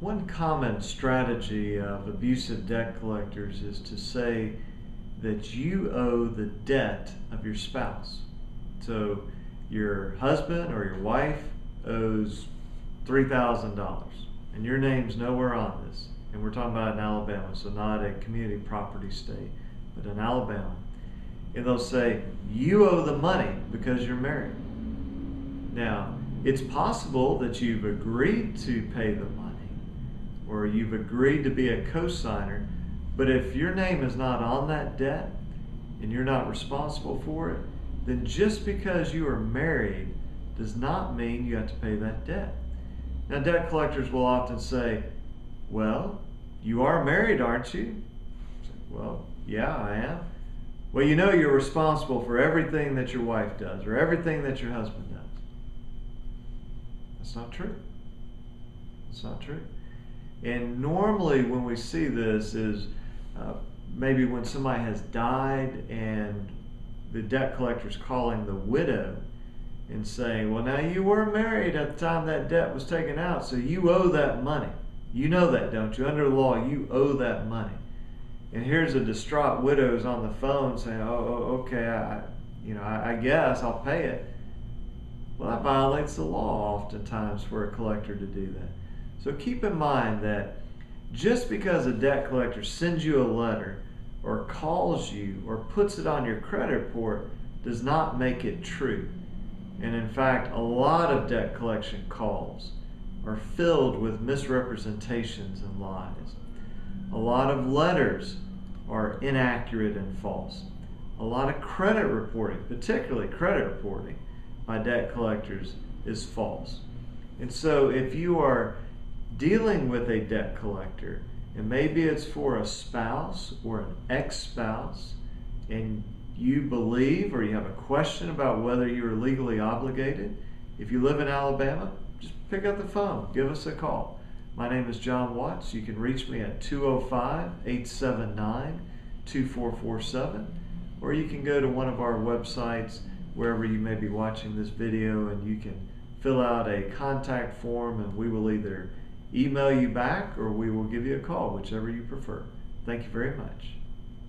One common strategy of abusive debt collectors is to say that you owe the debt of your spouse. So your husband or your wife owes $3,000 and your name's nowhere on this. And we're talking about in Alabama, so not a community property state, but in Alabama. And they'll say, you owe the money because you're married. Now, it's possible that you've agreed to pay the money or you've agreed to be a co-signer, but if your name is not on that debt and you're not responsible for it, then just because you are married does not mean you have to pay that debt. Now, debt collectors will often say, well, you are married, aren't you? Well, yeah, I am. Well, you know you're responsible for everything that your wife does or everything that your husband does. That's not true. That's not true. And normally when we see this is maybe when somebody has died and the debt collector's calling the widow and saying, well, now you were married at the time that debt was taken out, so you owe that money. You know that, don't you? Under the law, you owe that money. And here's a distraught widow who's on the phone saying, oh, okay, I guess I'll pay it. Well, that violates the law oftentimes for a collector to do that. So keep in mind that just because a debt collector sends you a letter or calls you or puts it on your credit report does not make it true. And in fact, a lot of debt collection calls are filled with misrepresentations and lies. A lot of letters are inaccurate and false. A lot of credit reporting, particularly credit reporting by debt collectors, is false. And so if you are dealing with a debt collector, and maybe it's for a spouse or an ex-spouse, and you believe or you have a question about whether you are legally obligated, if you live in Alabama, just pick up the phone, give us a call. My name is John Watts. You can reach me at 205-879-2447, or you can go to one of our websites wherever you may be watching this video, and you can fill out a contact form, and we will either email you back or we will give you a call, whichever you prefer. Thank you very much.